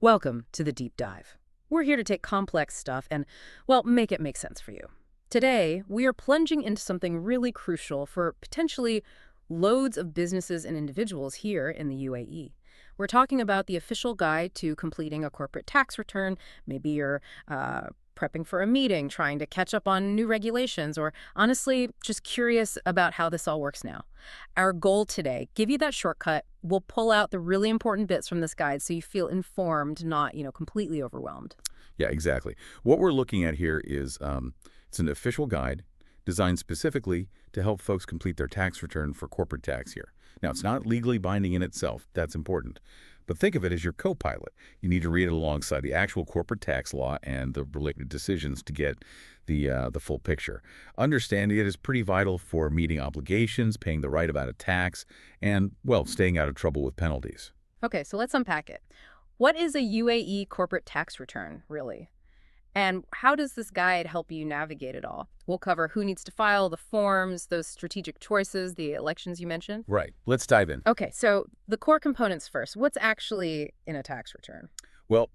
Welcome to the Deep Dive. We're here to take complex stuff and, well, make it make sense for you. Today, we are plunging into something really crucial for potentially loads of businesses and individuals here in the UAE. We're talking about the official guide to completing a corporate tax return. Maybe you're prepping for a meeting, trying to catch up on new regulations, or honestly, just curious about how this all works now. Our goal today, give you that shortcut. We'll pull out the really important bits from this guide so you feel informed, not, completely overwhelmed. Yeah, exactly. What we're looking at here is it's an official guide designed specifically to help folks complete their tax return for corporate tax here. Now, it's not legally binding in itself. That's important. But think of it as your co-pilot. You need to read it alongside the actual corporate tax law and the related decisions to get the full picture. Understanding it is pretty vital for meeting obligations, paying the right amount of tax, and, well, staying out of trouble with penalties. Okay, so let's unpack it. What is a UAE corporate tax return, really? And how does this guide help you navigate it all? We'll cover who needs to file, the forms, those strategic choices, the elections you mentioned. Right. Let's dive in. Okay, so the core components first. What's actually in a tax return? Well,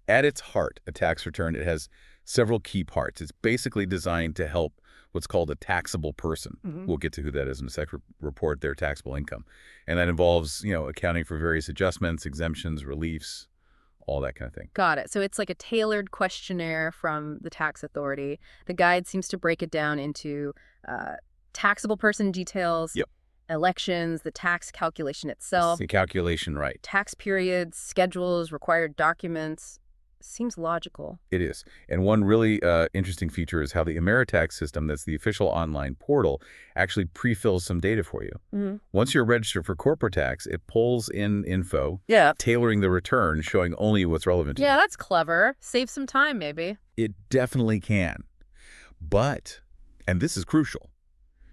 at its heart, a tax return, it has several key parts. It's basically designed to help what's called a taxable person. We'll get to who that is in a sec, report their taxable income. And that involves, accounting for various adjustments, exemptions, reliefs, all that kind of thing. Got it. So it's like a tailored questionnaire from the tax authority. The guide seems to break it down into taxable person details, Yep. elections, the tax calculation It's itself, the calculation, right. tax periods, schedules, required documents. Seems logical. It is. And one really interesting feature is how the EmaraTax system, that's the official online portal, actually pre-fills some data for you. Once you're registered for corporate tax, it pulls in info, Yeah. tailoring the return, showing only what's relevant to Yeah, you. that's clever. Save some time, maybe. It definitely can. But, and this is crucial,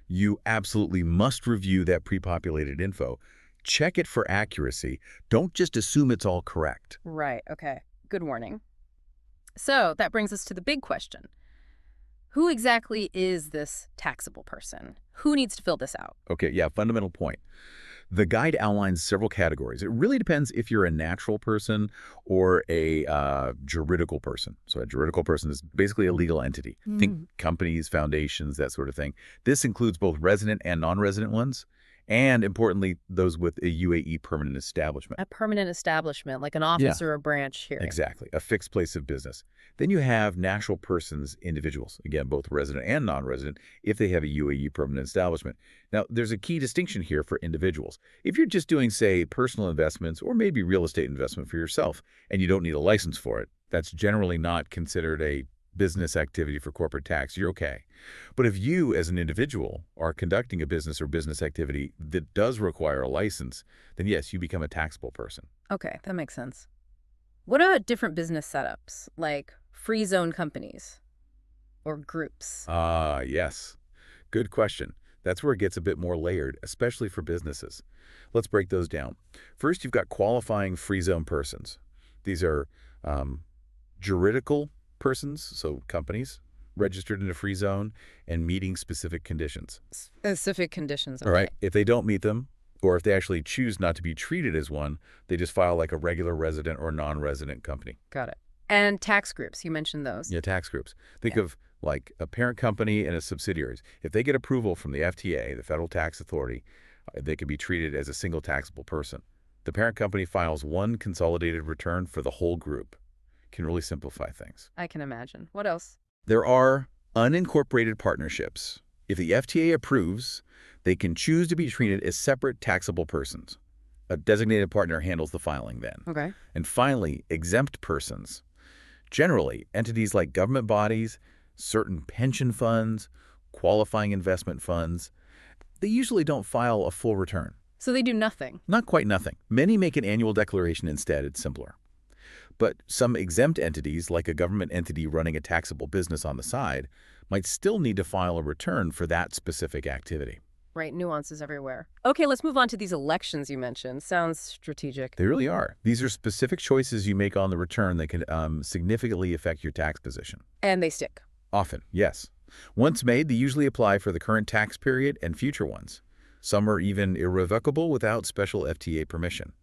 you absolutely must review that pre-populated info. Check it for accuracy. Don't just assume it's all correct. Right. Okay. Good warning. So that brings us to the big question. Who exactly is this taxable person? Who needs to fill this out? Okay, yeah, fundamental point. The guide outlines several categories. It really depends if you're a natural person or a juridical person. So a juridical person is basically a legal entity. Think companies, foundations, that sort of thing. This includes both resident and non-resident ones, and importantly, those with a UAE permanent establishment. A permanent establishment, like an office or a branch here. Exactly, a fixed place of business. Then you have natural persons, individuals, again, both resident and non-resident, if they have a UAE permanent establishment. Now, there's a key distinction here for individuals. If you're just doing, say, personal investments or maybe real estate investment for yourself, and you don't need a license for it, that's generally not considered a business activity for corporate tax. You're okay. But if you, as an individual, are conducting a business or business activity that does require a license, then yes, you become a taxable person. Okay, that makes sense. What about different business setups, like free zone companies or groups? Yes. Good question. That's where it gets a bit more layered, especially for businesses. Let's break those down. First, you've got qualifying free zone persons. These are juridical persons, so companies, registered in a free zone and meeting specific conditions. Specific conditions. Okay. All right. If they don't meet them, or if they actually choose not to be treated as one, they just file like a regular resident or non-resident company. Got it. And tax groups, you mentioned those. Yeah, tax groups. Think of like a parent company and its subsidiaries. If they get approval from the FTA, the Federal Tax Authority, they can be treated as a single taxable person. The parent company files one consolidated return for the whole group. Can really simplify things. I can imagine. What else? There are unincorporated partnerships. If the FTA approves, they can choose to be treated as separate taxable persons. A designated partner handles the filing then. Okay. And finally, exempt persons. Generally, entities like government bodies, certain pension funds, qualifying investment funds, they usually don't file a full return. So they do nothing. Not quite nothing. Many make an annual declaration instead. It's simpler. But some exempt entities, like a government entity running a taxable business on the side, might still need to file a return for that specific activity. Right, nuances everywhere. Okay, let's move on to these elections you mentioned. Sounds strategic. They really are. These are specific choices you make on the return that can significantly affect your tax position. And they stick. Often, yes. Once made, they usually apply for the current tax period and future ones. Some are even irrevocable without special FTA permission.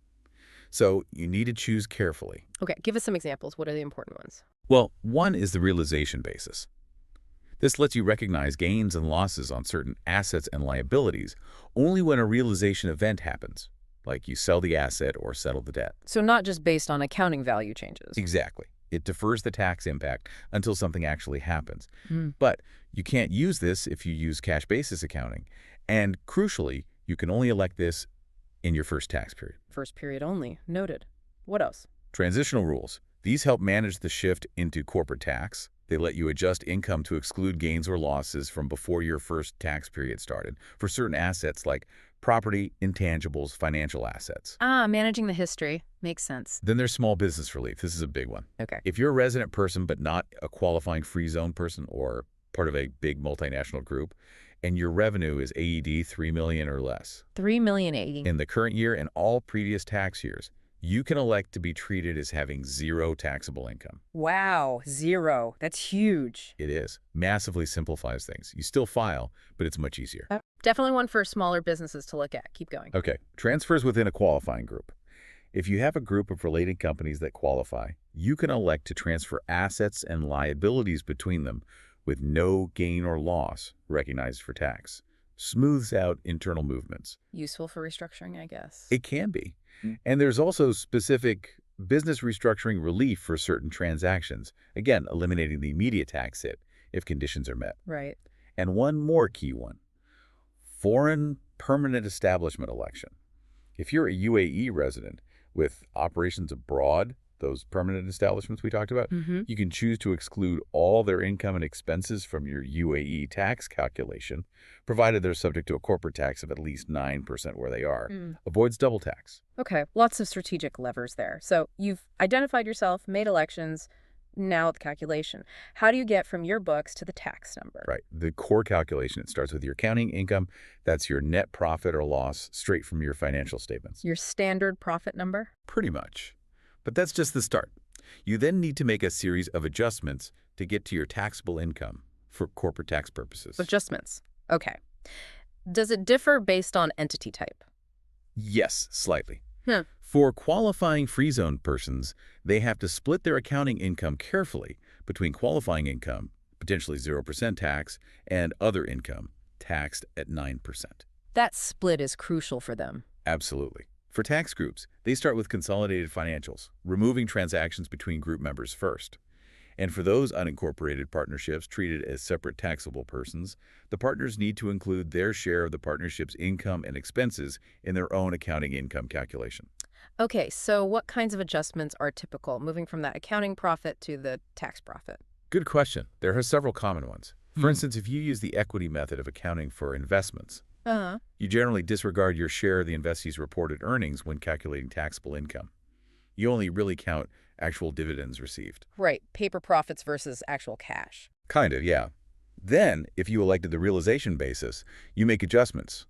So you need to choose carefully. Okay, give us some examples. What are the important ones? Well, one is the realization basis. This lets you recognize gains and losses on certain assets and liabilities only when a realization event happens, like you sell the asset or settle the debt. So not just based on accounting value changes. Exactly. It defers the tax impact until something actually happens. Hmm. But you can't use this if you use cash basis accounting. And crucially, you can only elect this in your first tax period. First period only. Noted. What else? Transitional rules. These help manage the shift into corporate tax. They let you adjust income to exclude gains or losses from before your first tax period started for certain assets like property, intangibles, financial assets. Ah, managing the history. Makes sense. Then there's small business relief. This is a big one. Okay. If you're a resident person but not a qualifying free zone person or part of a big multinational group, and your revenue is AED 3 million or less 3 million AE. in the current year and all previous tax years, you can elect to be treated as having zero taxable income. Wow, 0. That's huge. It is. Massively simplifies things. You still file, but it's much easier. Definitely one for smaller businesses to look at. Keep going. Okay, transfers within a qualifying group. If you have a group of related companies that qualify, you can elect to transfer assets and liabilities between them with no gain or loss recognized for tax. Smooths out internal movements. Useful for restructuring, I guess. It can be. And there's also specific business restructuring relief for certain transactions, again, eliminating the immediate tax hit if conditions are met. Right. And one more key one, foreign permanent establishment election. If you're a UAE resident with operations abroad, those permanent establishments we talked about, you can choose to exclude all their income and expenses from your UAE tax calculation, provided they're subject to a corporate tax of at least 9% where they are. Avoids double tax. Okay, lots of strategic levers there. So you've identified yourself, made elections, now the calculation. How do you get from your books to the tax number? Right. The core calculation, it starts with your accounting income. That's your net profit or loss straight from your financial statements. Your standard profit number? Pretty much. But that's just the start. You then need to make a series of adjustments to get to your taxable income for corporate tax purposes. Adjustments. Okay. Does it differ based on entity type? Yes, slightly. Hmm. For qualifying free zone persons, they have to split their accounting income carefully between qualifying income, potentially 0% tax, and other income, taxed at 9%. That split is crucial for them. Absolutely. For tax groups, they start with consolidated financials, removing transactions between group members first. And for those unincorporated partnerships treated as separate taxable persons, the partners need to include their share of the partnership's income and expenses in their own accounting income calculation. Okay, so what kinds of adjustments are typical, moving from that accounting profit to the tax profit? Good question. There are several common ones. For instance, if you use the equity method of accounting for investments, you generally disregard your share of the investee's reported earnings when calculating taxable income. You only really count actual dividends received. Right, paper profits versus actual cash. Kind of, yeah. Then, if you elected the realization basis, you make adjustments.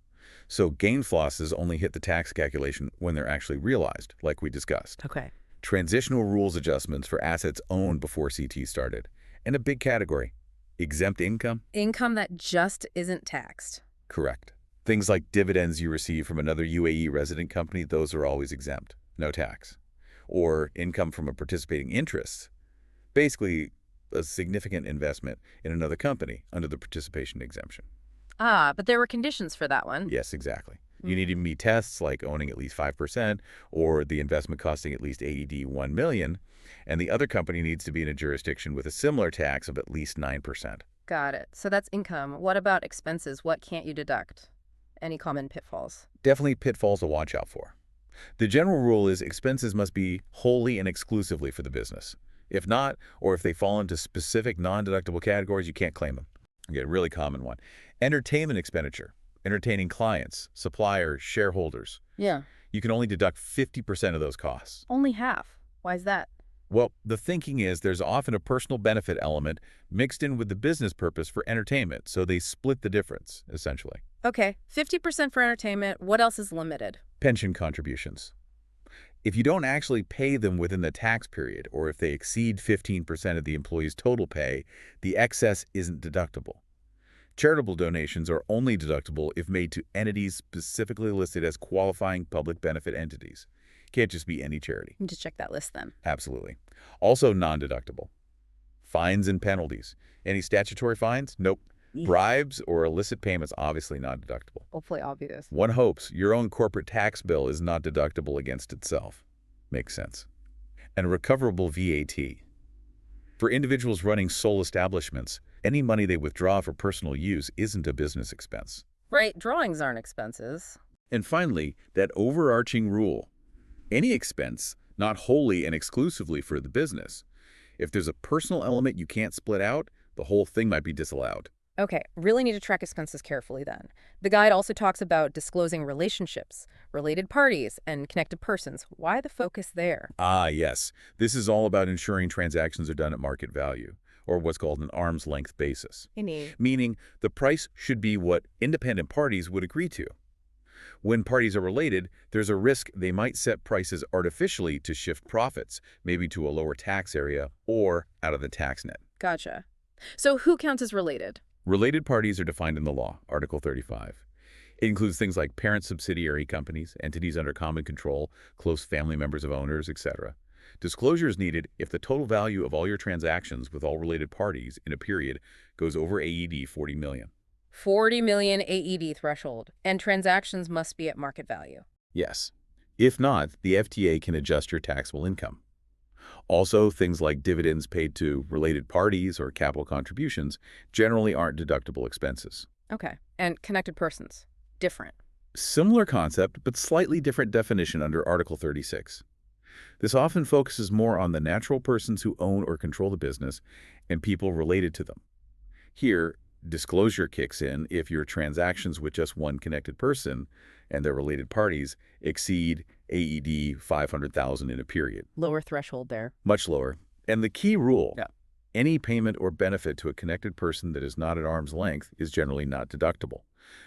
So gain losses only hit the tax calculation when they're actually realized, like we discussed. Okay. Transitional rules adjustments for assets owned before CT started. And a big category, exempt income. Income that just isn't taxed. Correct. Things like dividends you receive from another UAE resident company, those are always exempt, no tax. Or income from a participating interest, basically a significant investment in another company under the participation exemption. Ah, but there were conditions for that one. Yes, exactly. You need to meet tests like owning at least 5% or the investment costing at least AED 1 million, and the other company needs to be in a jurisdiction with a similar tax of at least 9%. Got it. So that's income. What about expenses? What can't you deduct? Any common pitfalls? Definitely pitfalls to watch out for. The general rule is expenses must be wholly and exclusively for the business. If not, or if they fall into specific non-deductible categories, you can't claim them. Okay, a really common one. Entertainment expenditure. Entertaining clients, suppliers, shareholders. Yeah. You can only deduct 50% of those costs. Only half. Why is that? Well, the thinking is there's often a personal benefit element mixed in with the business purpose for entertainment, so they split the difference, essentially. Okay, 50% for entertainment. What else is limited? Pension contributions. If you don't actually pay them within the tax period, or if they exceed 15% of the employee's total pay, the excess isn't deductible. Charitable donations are only deductible if made to entities specifically listed as qualifying public benefit entities. Can't just be any charity. Need to check that list then. Absolutely. Also non-deductible. Fines and penalties. Any statutory fines? Nope. Eek. Bribes or illicit payments, obviously not deductible. Hopefully obvious. One hopes your own corporate tax bill is not deductible against itself. Makes sense. And recoverable VAT. For individuals running sole establishments, any money they withdraw for personal use isn't a business expense. Right, drawings aren't expenses. And finally, that overarching rule. Any expense, not wholly and exclusively for the business. If there's a personal element you can't split out, the whole thing might be disallowed. Okay, really need to track expenses carefully then. The guide also talks about disclosing relationships, related parties, and connected persons. Why the focus there? Ah, yes. This is all about ensuring transactions are done at market value, or what's called an arm's length basis. Meaning the price should be what independent parties would agree to. When parties are related, there's a risk they might set prices artificially to shift profits, maybe to a lower tax area or out of the tax net. Gotcha. So who counts as related? Related parties are defined in the law, Article 35. It includes things like parent subsidiary companies, entities under common control, close family members of owners, etc. Disclosure is needed if the total value of all your transactions with all related parties in a period goes over AED 40 million. 40 million AED threshold, and transactions must be at market value. Yes. If not, the FTA can adjust your taxable income. Also, things like dividends paid to related parties or capital contributions generally aren't deductible expenses. Okay, and connected persons? Different. Similar concept, but slightly different definition under Article 36. This often focuses more on the natural persons who own or control the business and people related to them. Here, disclosure kicks in if your transactions with just one connected person and their related parties exceed AED 500,000 in a period. Lower threshold there. Much lower. And the key rule, Yeah. Any payment or benefit to a connected person that is not at arm's length is generally not deductible.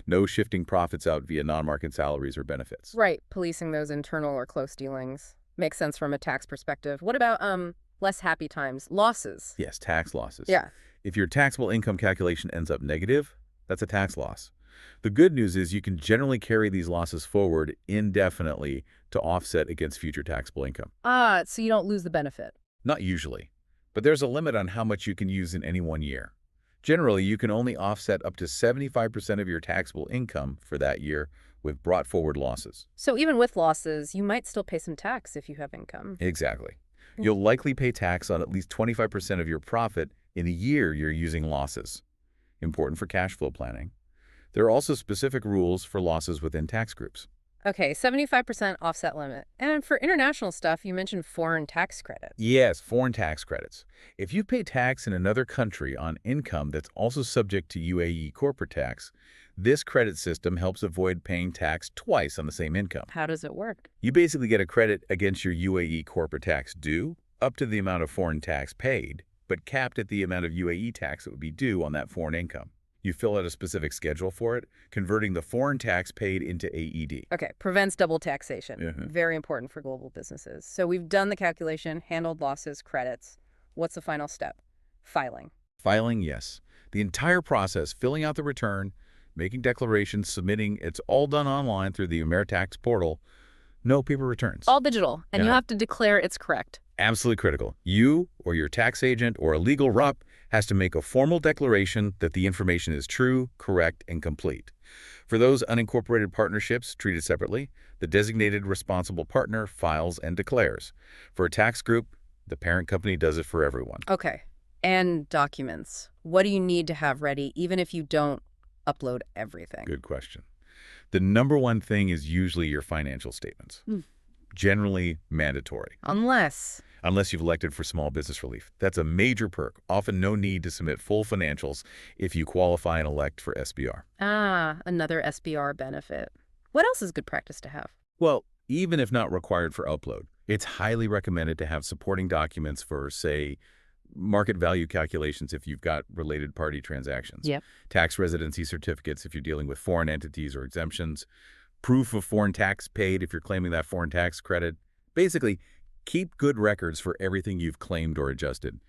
No shifting profits out via non-market salaries or benefits. Right, policing those internal or close dealings. Makes sense from a tax perspective. What about less happy times? Losses? Yes, tax losses. Yeah. If your taxable income calculation ends up negative, that's a tax loss. The good news is you can generally carry these losses forward indefinitely to offset against future taxable income. Ah, so you don't lose the benefit. Not usually, but there's a limit on how much you can use in any one year. Generally, you can only offset up to 75% of your taxable income for that year with brought forward losses. So even with losses, you might still pay some tax if you have income. Exactly. You'll likely pay tax on at least 25% of your profit in the year you're using losses. Important for cash flow planning. There are also specific rules for losses within tax groups. Okay, 75% offset limit. And for international stuff, you mentioned foreign tax credits. Yes, foreign tax credits. If you pay tax in another country on income that's also subject to UAE corporate tax, this credit system helps avoid paying tax twice on the same income. How does it work? You basically get a credit against your UAE corporate tax due up to the amount of foreign tax paid, but capped at the amount of UAE tax that would be due on that foreign income. You fill out a specific schedule for it, converting the foreign tax paid into AED. Okay, prevents double taxation. Very important for global businesses. So we've done the calculation, handled losses, credits. What's the final step? Filing. Filing, yes. The entire process, filling out the return, making declarations, submitting, it's all done online through the EmaraTax portal. No paper returns. All digital, and you have to declare it's correct. Absolutely critical. You or your tax agent or a legal rep has to make a formal declaration that the information is true, correct, and complete. For those unincorporated partnerships treated separately, the designated responsible partner files and declares. For a tax group, the parent company does it for everyone. Okay, and documents. What do you need to have ready, even if you don't upload everything? Good question. The number one thing is usually your financial statements. Generally mandatory. Unless you've elected for small business relief. That's a major perk. Often no need to submit full financials if you qualify and elect for SBR. Ah, another SBR benefit. What else is good practice to have? Well, even if not required for upload, it's highly recommended to have supporting documents for, say, market value calculations if you've got related party transactions. Yep. Tax residency certificates if you're dealing with foreign entities or exemptions. Proof of foreign tax paid if you're claiming that foreign tax credit. Basically, keep good records for everything you've claimed or adjusted.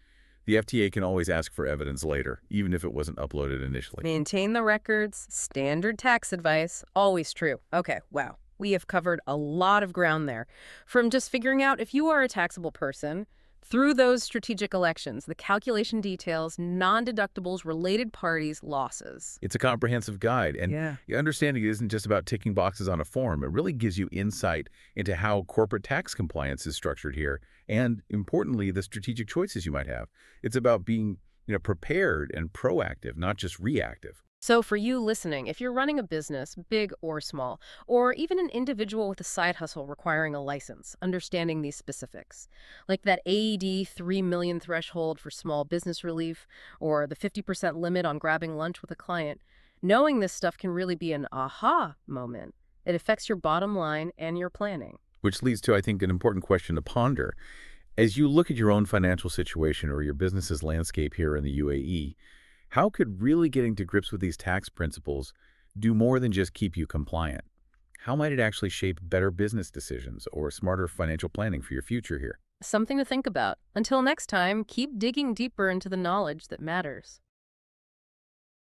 The FTA can always ask for evidence later, even if it wasn't uploaded initially. Maintain the records, standard tax advice, always true. Okay, wow. We have covered a lot of ground there, from just figuring out if you are a taxable person, through those strategic elections, the calculation details, non-deductibles, related parties, losses. It's a comprehensive guide, and Yeah. your understanding isn't just about ticking boxes on a form. It really gives you insight into how corporate tax compliance is structured here, and importantly, the strategic choices you might have. It's about being, prepared and proactive, not just reactive. So for you listening, if you're running a business, big or small, or even an individual with a side hustle requiring a license, understanding these specifics, like that AED 3 million threshold for small business relief, or the 50% limit on grabbing lunch with a client, knowing this stuff can really be an aha moment. It affects your bottom line and your planning. Which leads to, I think, an important question to ponder. As you look at your own financial situation or your business's landscape here in the UAE, how could really getting to grips with these tax principles do more than just keep you compliant? How might it actually shape better business decisions or smarter financial planning for your future here? Something to think about. Until next time, keep digging deeper into the knowledge that matters.